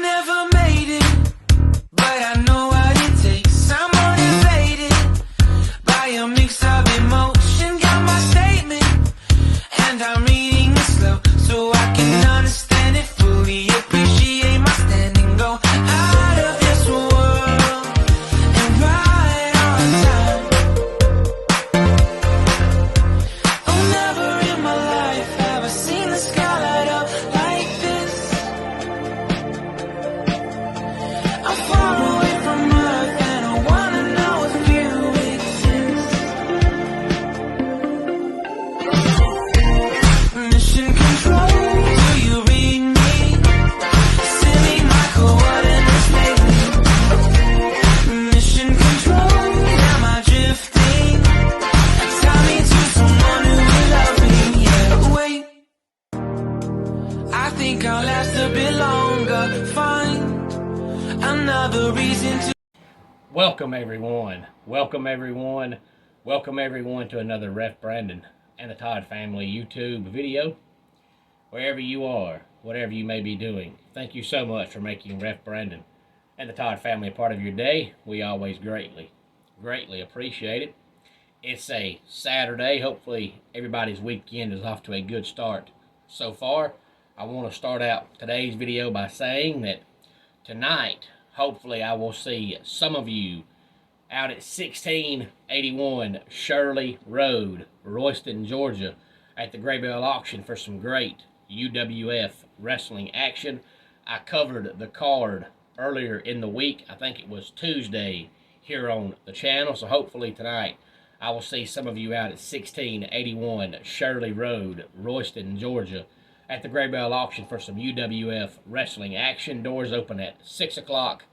never made it, but I know what it takes. I'm motivated by a mix of emotion. Got my statement, and I'm reading it slow so I can understand it fully. Appreciate my standing, go out of this world and right on time. Oh, never in my life have I seen the sky light up like this. I'm far away from Earth and I wanna know if you exist. Mission control, do you read me? Send me my coordinates lately. Mission control, am I drifting? Tie me to someone who will love me, yeah. Wait, I think I'll last a bit longer. Find another reason to. Welcome everyone to another Ref Brandon and the Todd family YouTube video. Wherever you are, whatever you may be doing, thank you so much for making Ref Brandon and the Todd family a part of your day. We always greatly appreciate it. It's a Saturday. Hopefully everybody's weekend is off to a good start so far. I want to start out today's video by saying that tonight, hopefully I will see some of you out at 1681 Shirley Road, Royston, Georgia, at the Graybell auction for some great UWF wrestling action. I covered the card earlier in the week. I think it was Tuesday here on the channel. So hopefully tonight I will see some of you out at 1681 Shirley Road, Royston, Georgia, at the Graybell auction for some UWF wrestling action. Doors open at 6 o'clock.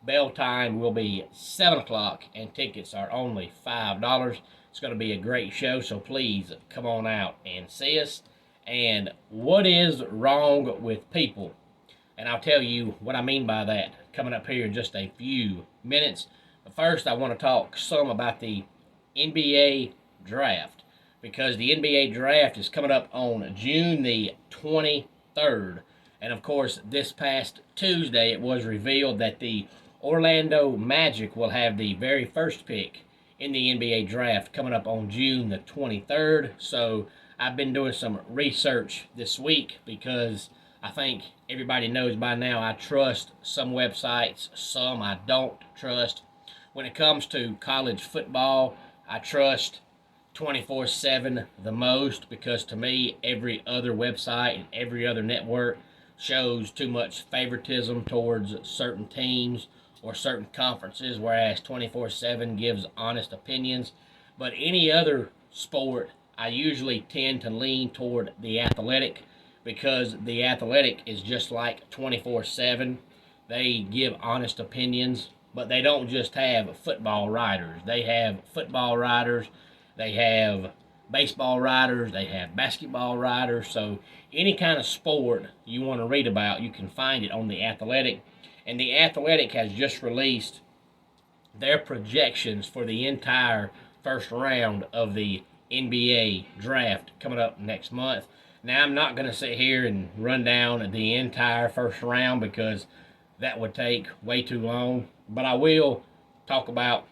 Bell time will be 7 o'clock, and tickets are only $5. It's going to be a great show, so please come on out and see us. And what is wrong with people? And I'll tell you what I mean by that coming up here in just a few minutes. But first, I want to talk some about the NBA draft, because the NBA draft is coming up on June the 23rd. And of course, this past Tuesday, it was revealed that the Orlando Magic will have the very first pick in the NBA draft coming up on June the 23rd. So I've been doing some research this week because I think everybody knows by now I trust some websites, some I don't trust. When it comes to college football, I trust 24/7 the most, because to me every other website and every other network shows too much favoritism towards certain teams or certain conferences, whereas 24/7 gives honest opinions. But any other sport, I usually tend to lean toward The Athletic, because The Athletic is just like 24/7. They give honest opinions, but they don't just have football writers. They have football writers, they have baseball writers, they have basketball writers. So any kind of sport you want to read about, you can find it on The Athletic. And The Athletic has just released their projections for the entire first round of the NBA draft coming up next month. Now, I'm not going to sit here and run down the entire first round because that would take way too long, but I will talk about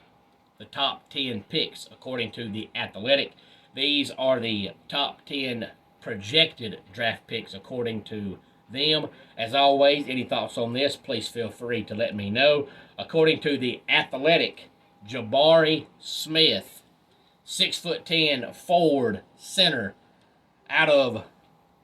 the top 10 picks according to The Athletic. These are the top 10 projected draft picks according to them. As always, any thoughts on this, please feel free to let me know. According to The Athletic, Jabari Smith, 6'10" forward center out of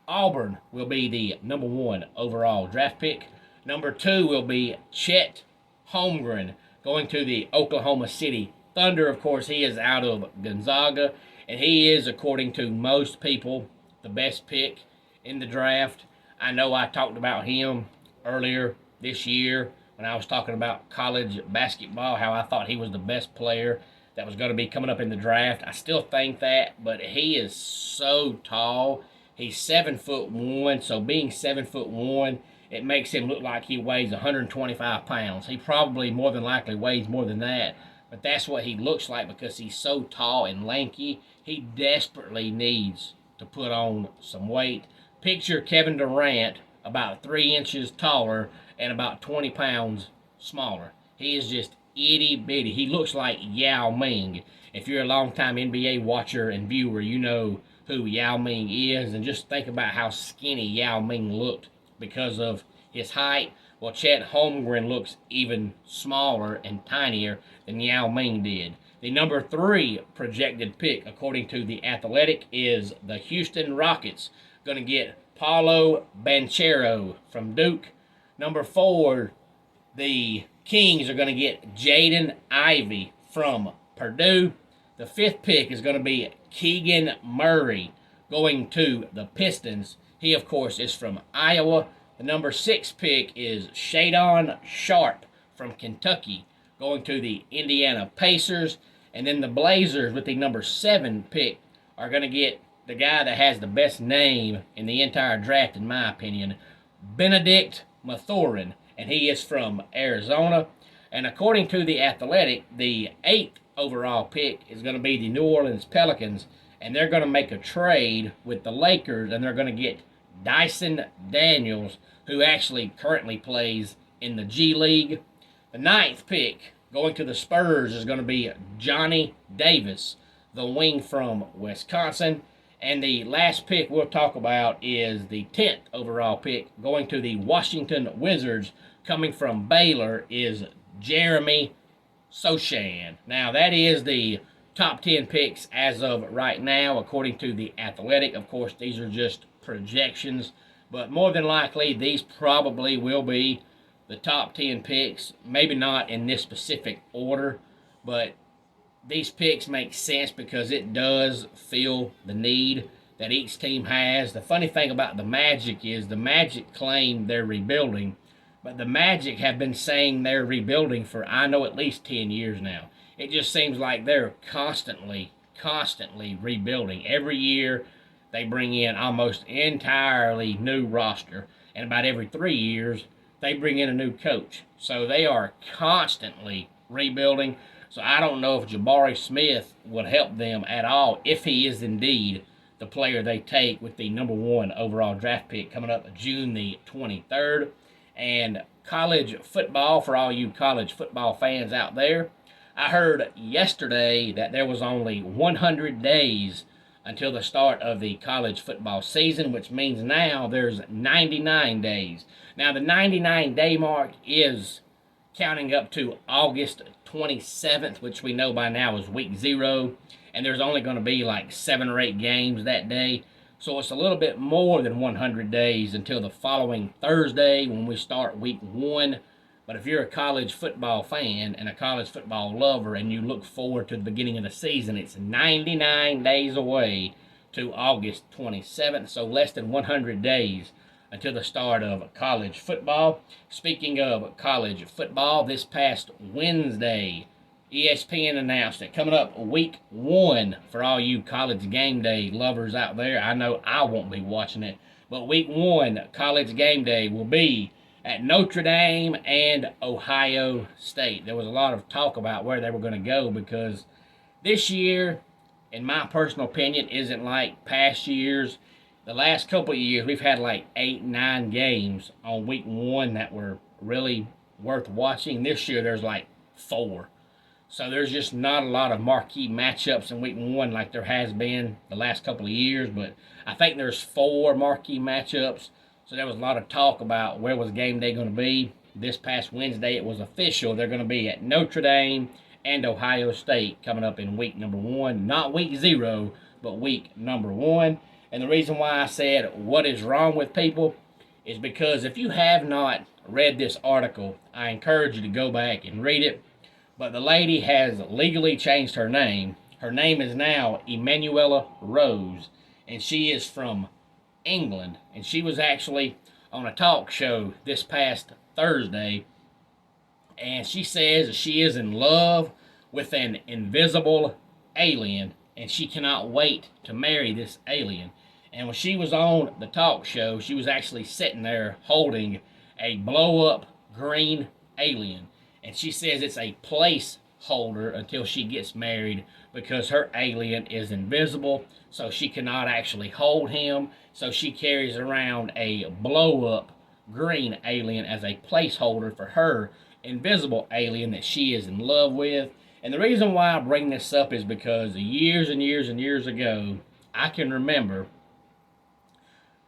Auburn, will be the number 1 overall draft pick. Number 2 will be Chet Holmgren, going to the Oklahoma City Thunder. Of course, he is out of Gonzaga, and he is, according to most people, the best pick in the draft. I know I talked about him earlier this year when I was talking about college basketball, how I thought he was the best player that was going to be coming up in the draft. I still think that, but he is so tall. He's 7'1", so being 7'1", it makes him look like he weighs 125 pounds. He probably more than likely weighs more than that, but that's what he looks like because he's so tall and lanky. He desperately needs to put on some weight. Picture Kevin Durant about 3 inches taller and about 20 pounds smaller. He is just itty bitty. He looks like Yao Ming. If you're a longtime NBA watcher and viewer, you know who Yao Ming is, and just think about how skinny Yao Ming looked because of his height. Well, Chet Holmgren looks even smaller and tinier than Yao Ming did. The number 3 projected pick, according to The Athletic, is the Houston Rockets. Going to get Paulo Banchero from Duke. Number 4, the Kings are going to get Jaden Ivey from Purdue. The 5th pick is going to be Keegan Murray going to the Pistons. He, of course, is from Iowa. The number 6 pick is Shadon Sharp from Kentucky going to the Indiana Pacers. And then the Blazers, with the number 7 pick, are going to get the guy that has the best name in the entire draft, in my opinion, Benedict Mathurin. And he is from Arizona. And according to The Athletic, the 8th overall pick is going to be the New Orleans Pelicans. And they're going to make a trade with the Lakers, and they're going to get Dyson Daniels, who actually currently plays in the G League. The 9th pick going to the Spurs is going to be Johnny Davis, the wing from Wisconsin. And the last pick we'll talk about is the 10th overall pick going to the Washington Wizards. Coming from Baylor is Jeremy Sochan. Now, that is the top 10 picks as of right now, according to The Athletic. Of course, these are just projections, but more than likely, these probably will be the top 10 picks. Maybe not in this specific order, but these picks make sense because it does fill the need that each team has. The funny thing about the Magic is the Magic claim they're rebuilding, but the Magic have been saying they're rebuilding for, I know, at least 10 years now. It just seems like they're constantly rebuilding. Every year they bring in almost entirely new roster, and about every 3 years they bring in a new coach. So they are constantly rebuilding. So I don't know if Jabari Smith would help them at all if he is indeed the player they take with the number 1 overall draft pick coming up June the 23rd. And college football, for all you college football fans out there, I heard yesterday that there was only 100 days until the start of the college football season, which means now there's 99 days. Now, the 99-day mark is counting up to August 27th, which we know by now is week 0, and there's only going to be like 7 or 8 games that day. So it's a little bit more than 100 days until the following Thursday when we start week 1. But if you're a college football fan and a college football lover and you look forward to the beginning of the season, it's 99 days away to August 27th, so less than 100 days until the start of college football. Speaking of college football, this past Wednesday, ESPN announced that coming up week 1 for all you college game day lovers out there. I know I won't be watching it, but week 1 college game day will be at Notre Dame and Ohio State. There was a lot of talk about where they were going to go because this year, in my personal opinion, isn't like past years. The last couple of years, we've had like 8, 9 games on week 1 that were really worth watching. This year, there's like 4. So there's just not a lot of marquee matchups in week 1 like there has been the last couple of years. But I think there's 4 marquee matchups. So there was a lot of talk about where was game day going to be. This past Wednesday, it was official. They're going to be at Notre Dame and Ohio State coming up in week number 1. Not week 0, but week number 1. And the reason why I said what is wrong with people is because if you have not read this article, I encourage you to go back and read it. But the lady has legally changed her name. Her name is now Emanuela Rose, and she is from England. And she was actually on a talk show this past Thursday, and she says she is in love with an invisible alien, and she cannot wait to marry this alien. And when she was on the talk show, she was actually sitting there holding a blow-up green alien. And she says it's a placeholder until she gets married because her alien is invisible, so she cannot actually hold him. So she carries around a blow-up green alien as a placeholder for her invisible alien that she is in love with. And the reason why I bring this up is because years and years and years ago, I can remember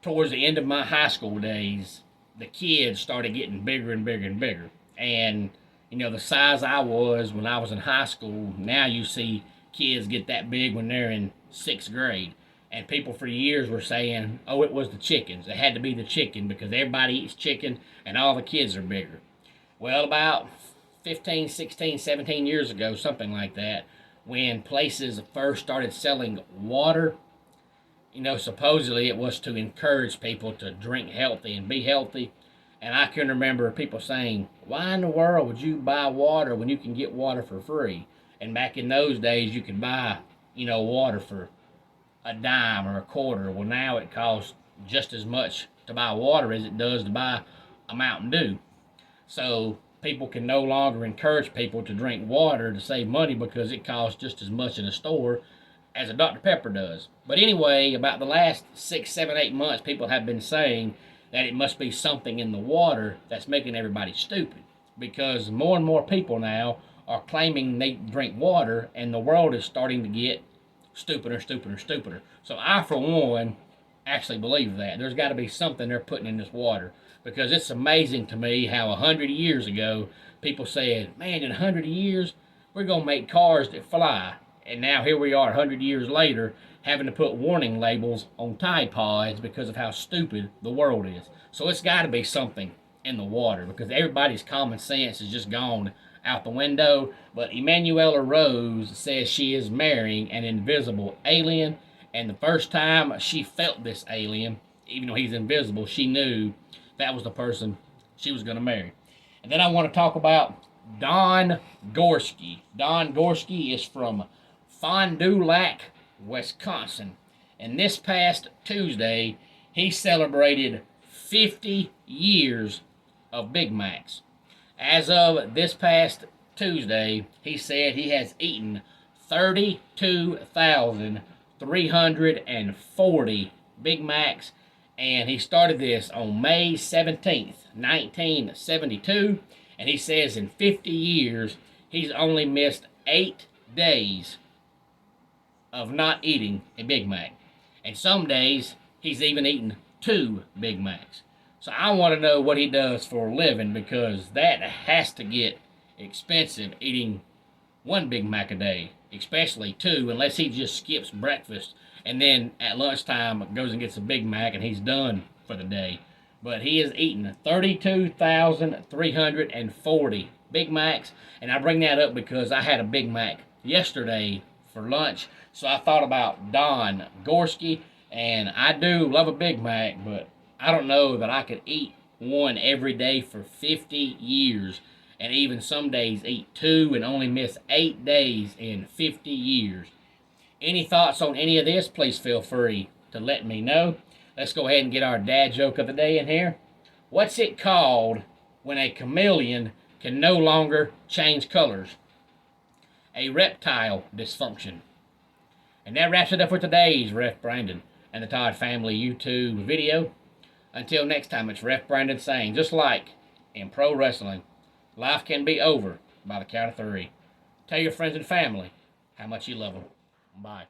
towards the end of my high school days, the kids started getting bigger and bigger and bigger. And, you know, the size I was when I was in high school, now you see kids get that big when they're in 6th grade. And people for years were saying, oh, it was the chickens. It had to be the chicken because everybody eats chicken and all the kids are bigger. Well, about 15, 16, 17 years ago, something like that, when places first started selling water, you know, supposedly it was to encourage people to drink healthy and be healthy. And I can remember people saying, why in the world would you buy water when you can get water for free? And back in those days, you could buy, you know, water for a dime or a quarter. Well, now it costs just as much to buy water as it does to buy a Mountain Dew. So people can no longer encourage people to drink water to save money because it costs just as much in a store as a Dr. Pepper does. But anyway, about the last 6, 7, 8 months, people have been saying that it must be something in the water that's making everybody stupid, because more and more people now are claiming they drink water, and the world is starting to get stupider, stupider, stupider. So I, for one, actually believe that. There's got to be something they're putting in this water, because it's amazing to me how 100 years ago, people said, man, in 100 years, we're going to make cars that fly. And now here we are 100 years later having to put warning labels on Tide Pods because of how stupid the world is. So it's got to be something in the water, because everybody's common sense is just gone out the window. But Emanuela Rose says she is marrying an invisible alien, and the first time she felt this alien, even though he's invisible, she knew that was the person she was going to marry. And then I want to talk about Don Gorski. Don Gorski is from Fond du Lac, Wisconsin. And this past Tuesday, he celebrated 50 years of Big Macs. As of this past Tuesday, he said he has eaten 32,340 Big Macs, and he started this on May 17th, 1972, and he says in 50 years, he's only missed 8 days of not eating a Big Mac. And some days, he's even eaten 2 Big Macs. So I want to know what he does for a living, because that has to get expensive, eating 1 Big Mac a day, especially 2, unless he just skips breakfast and then at lunchtime goes and gets a Big Mac and he's done for the day. But he has eaten 32,340 Big Macs, and I bring that up because I had a Big Mac yesterday for lunch, so I thought about Don Gorski, and I do love a Big Mac, but I don't know that I could eat 1 every day for 50 years, and even some days eat 2 and only miss 8 days in 50 years. Any thoughts on any of this, please feel free to let me know. Let's go ahead and get our dad joke of the day in here. What's it called when a chameleon can no longer change colors? A reptile dysfunction. And that wraps it up for today's Ref Brandon and the Todd Family YouTube video. Until next time, it's Ref Brandon saying, just like in pro wrestling, life can be over by the count of 3. Tell your friends and family how much you love them. Bye.